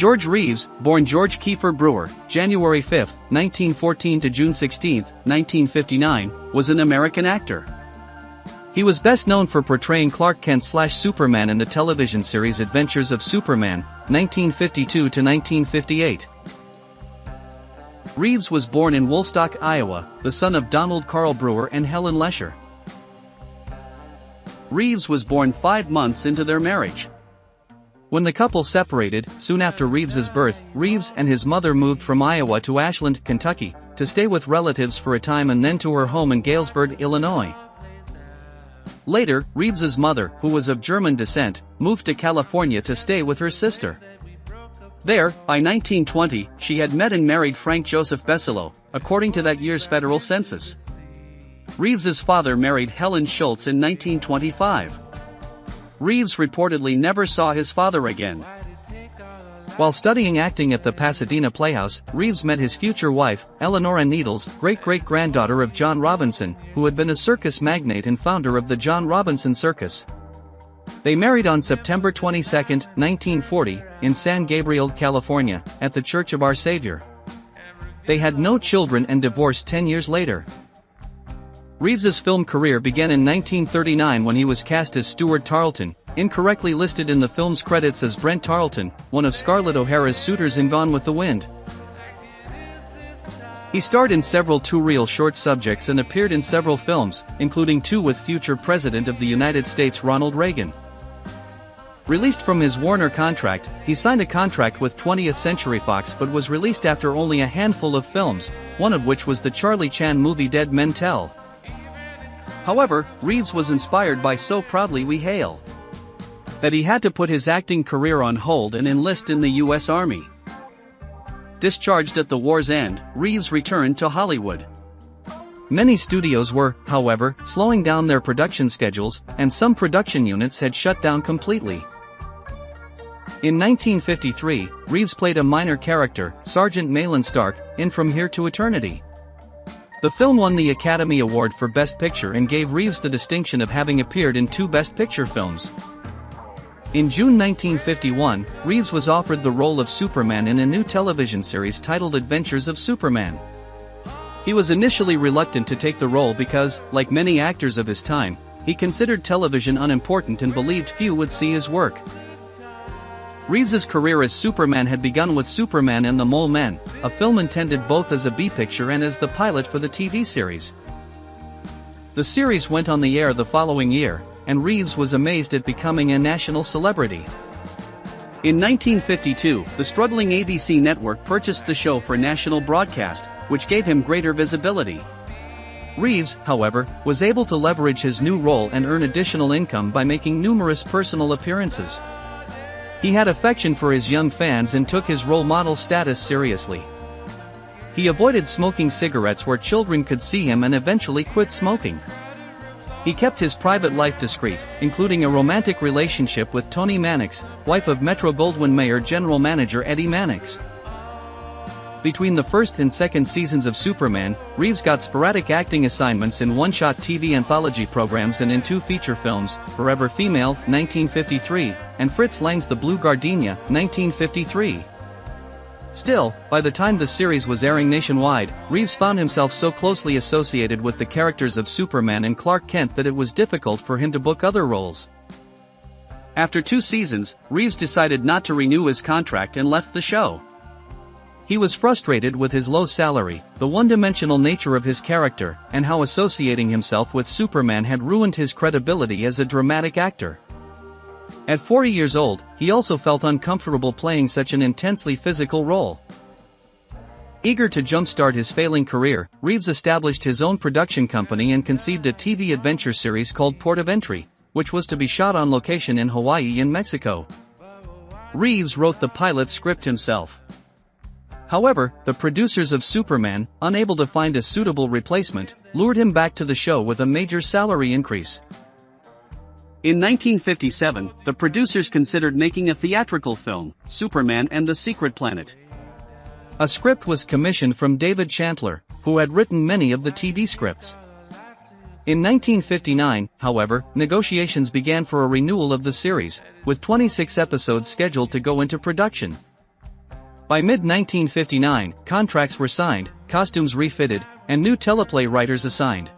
George Reeves, born George Kiefer Brewer, January 5, 1914 to June 16, 1959, was an American actor. He was best known for portraying Clark Kent/Superman in the television series Adventures of Superman, 1952 to 1958. Reeves was born in Woolstock, Iowa, the son of Donald Carl Brewer and Helen Lesher. Reeves was born 5 months into their marriage. When the couple separated, soon after Reeves's birth, Reeves and his mother moved from Iowa to Ashland, Kentucky, to stay with relatives for a time and then to her home in Galesburg, Illinois. Later, Reeves's mother, who was of German descent, moved to California to stay with her sister. There, by 1920, she had met and married Frank Joseph Besselo, according to that year's federal census. Reeves's father married Helen Schultz in 1925. Reeves reportedly never saw his father again. While studying acting at the Pasadena Playhouse, Reeves met his future wife, Eleanora Needles, great-great-granddaughter of John Robinson, who had been a circus magnate and founder of the John Robinson Circus. They married on September 22, 1940, in San Gabriel, California, at the Church of Our Savior. They had no children and divorced 10 years later. Reeves's film career began in 1939 when he was cast as Stuart Tarleton, incorrectly listed in the film's credits as Brent Tarleton, one of Scarlett O'Hara's suitors in Gone with the Wind. He starred in several two-reel short subjects and appeared in several films, including 2 with future President of the United States Ronald Reagan. Released from his Warner contract, he signed a contract with 20th Century Fox but was released after only a handful of films, one of which was the Charlie Chan movie Dead Men Tell. However, Reeves was inspired by So Proudly We Hail that he had to put his acting career on hold and enlist in the U.S. Army. Discharged at the war's end, Reeves returned to Hollywood. Many studios were, however, slowing down their production schedules, and some production units had shut down completely. In 1953, Reeves played a minor character, Sergeant Mahlon Stark, in From Here to Eternity. The film won the Academy Award for Best Picture and gave Reeves the distinction of having appeared in 2 Best Picture films. In June 1951, Reeves was offered the role of Superman in a new television series titled Adventures of Superman. He was initially reluctant to take the role because, like many actors of his time, he considered television unimportant and believed few would see his work. Reeves's career as Superman had begun with Superman and the Mole Men, a film intended both as a B-picture and as the pilot for the TV series. The series went on the air the following year, and Reeves was amazed at becoming a national celebrity. In 1952, the struggling ABC network purchased the show for national broadcast, which gave him greater visibility. Reeves, however, was able to leverage his new role and earn additional income by making numerous personal appearances. He had affection for his young fans and took his role model status seriously. He avoided smoking cigarettes where children could see him and eventually quit smoking. He kept his private life discreet, including a romantic relationship with Toni Mannix, wife of Metro-Goldwyn-Mayer general manager Eddie Mannix. Between the first and second seasons of Superman, Reeves got sporadic acting assignments in one-shot TV anthology programs and in 2 feature films, Forever Female, 1953, and Fritz Lang's The Blue Gardenia, 1953. Still, by the time the series was airing nationwide, Reeves found himself so closely associated with the characters of Superman and Clark Kent that it was difficult for him to book other roles. After 2 seasons, Reeves decided not to renew his contract and left the show. He was frustrated with his low salary, the one-dimensional nature of his character, and how associating himself with Superman had ruined his credibility as a dramatic actor. At 40 years old, he also felt uncomfortable playing such an intensely physical role. Eager to jumpstart his failing career, Reeves established his own production company and conceived a TV adventure series called Port of Entry, which was to be shot on location in Hawaii and Mexico. Reeves wrote the pilot script himself. However, the producers of Superman, unable to find a suitable replacement, lured him back to the show with a major salary increase. In 1957, the producers considered making a theatrical film, Superman and the Secret Planet. A script was commissioned from David Chandler, who had written many of the TV scripts. In 1959, however, negotiations began for a renewal of the series, with 26 episodes scheduled to go into production. By mid-1959, contracts were signed, costumes refitted, and new teleplay writers assigned.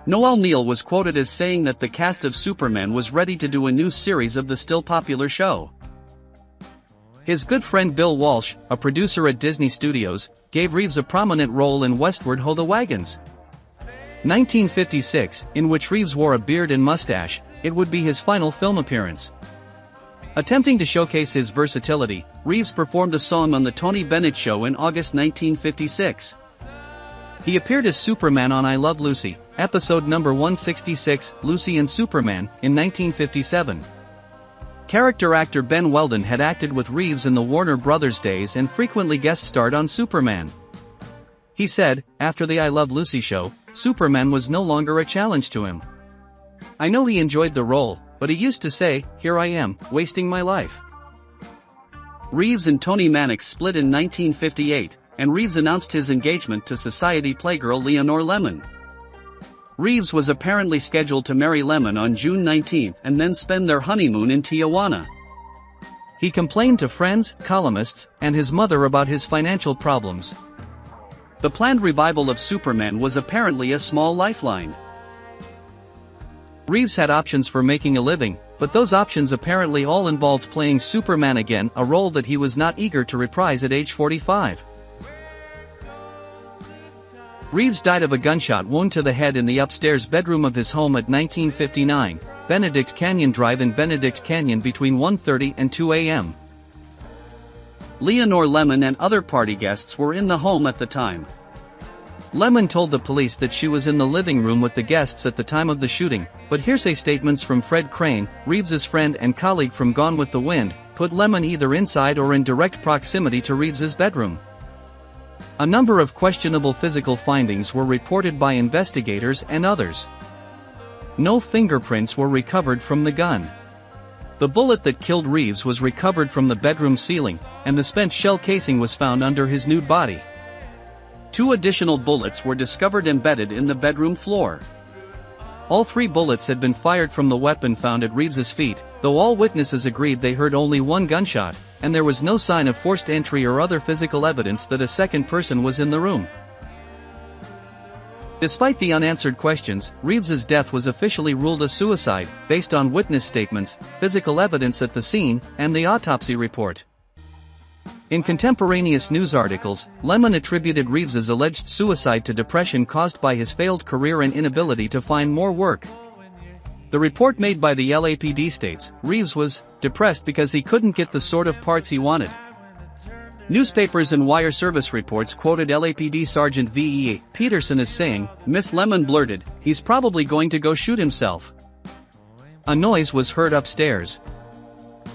Noel Neill was quoted as saying that the cast of Superman was ready to do a new series of the still popular show. His good friend Bill Walsh, a producer at Disney Studios, gave Reeves a prominent role in Westward Ho! The Wagons. 1956, in which Reeves wore a beard and mustache, it would be his final film appearance. Attempting to showcase his versatility, Reeves performed a song on The Tony Bennett Show in August 1956. He appeared as Superman on I Love Lucy, episode number 166, Lucy and Superman, in 1957. Character actor Ben Weldon had acted with Reeves in the Warner Brothers days and frequently guest starred on Superman. He said, after the I Love Lucy show, Superman was no longer a challenge to him. I know he enjoyed the role, but he used to say, "Here I am, wasting my life." Reeves and Toni Mannix split in 1958, and Reeves announced his engagement to Society playgirl Leonore Lemon. Reeves was apparently scheduled to marry Lemon on June 19 and then spend their honeymoon in Tijuana. He complained to friends, columnists, and his mother about his financial problems. The planned revival of Superman was apparently a small lifeline. Reeves had options for making a living, but those options apparently all involved playing Superman again, a role that he was not eager to reprise at age 45. Reeves died of a gunshot wound to the head in the upstairs bedroom of his home at 1959, Benedict Canyon Drive in Benedict Canyon between 1:30 and 2 a.m. Leonore Lemon and other party guests were in the home at the time. Lemon told the police that she was in the living room with the guests at the time of the shooting, but hearsay statements from Fred Crane, Reeves's friend and colleague from Gone with the Wind, put Lemon either inside or in direct proximity to Reeves's bedroom. A number of questionable physical findings were reported by investigators and others. No fingerprints were recovered from the gun. The bullet that killed Reeves was recovered from the bedroom ceiling, and the spent shell casing was found under his nude body. 2 additional bullets were discovered embedded in the bedroom floor. All 3 bullets had been fired from the weapon found at Reeves's feet, though all witnesses agreed they heard only 1 gunshot, and there was no sign of forced entry or other physical evidence that a second person was in the room. Despite the unanswered questions, Reeves's death was officially ruled a suicide, based on witness statements, physical evidence at the scene, and the autopsy report. In contemporaneous news articles, Lemon attributed Reeves's alleged suicide to depression caused by his failed career and inability to find more work. The report made by the LAPD states, Reeves was depressed because he couldn't get the sort of parts he wanted. Newspapers and wire service reports quoted LAPD Sergeant V.E. Peterson as saying, "Miss Lemon blurted, 'He's probably going to go shoot himself.' A noise was heard upstairs.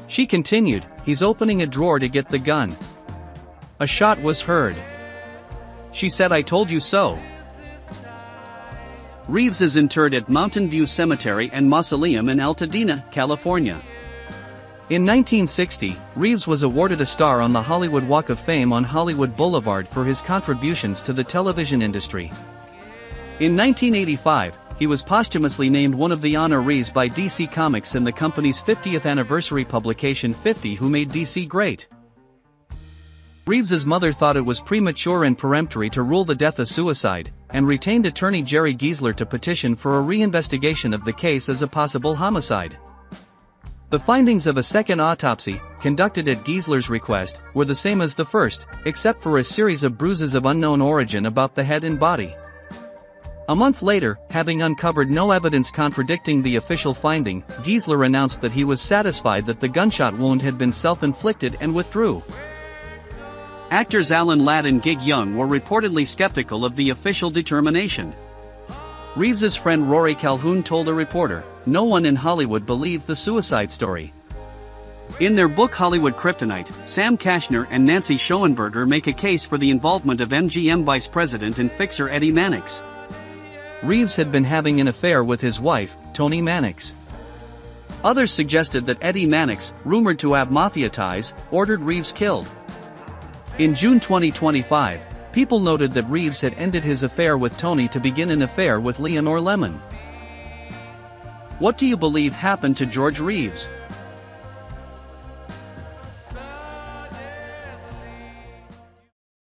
She continued, 'He's opening a drawer to get the gun.' A shot was heard. She said, 'I told you so.'" Reeves is interred at Mountain View Cemetery and Mausoleum in Altadena, California. In 1960, Reeves was awarded a star on the Hollywood Walk of Fame on Hollywood Boulevard for his contributions to the television industry. In 1985, he was posthumously named one of the honorees by DC Comics in the company's 50th anniversary publication 50 Who Made DC Great. Reeves's mother thought it was premature and peremptory to rule the death a suicide, and retained attorney Jerry Giesler to petition for a reinvestigation of the case as a possible homicide. The findings of a second autopsy, conducted at Giesler's request, were the same as the first, except for a series of bruises of unknown origin about the head and body. A month later, having uncovered no evidence contradicting the official finding, Giesler announced that he was satisfied that the gunshot wound had been self-inflicted and withdrew. Actors Alan Ladd and Gig Young were reportedly skeptical of the official determination. Reeves's friend Rory Calhoun told a reporter, "No one in Hollywood believed the suicide story." In their book Hollywood Kryptonite, Sam Kashner and Nancy Schoenberger make a case for the involvement of MGM vice president and fixer Eddie Mannix. Reeves had been having an affair with his wife, Toni Mannix. Others suggested that Eddie Mannix, rumored to have mafia ties, ordered Reeves killed. In June 2025, people noted that Reeves had ended his affair with Toni to begin an affair with Leonore Lemon. What do you believe happened to George Reeves?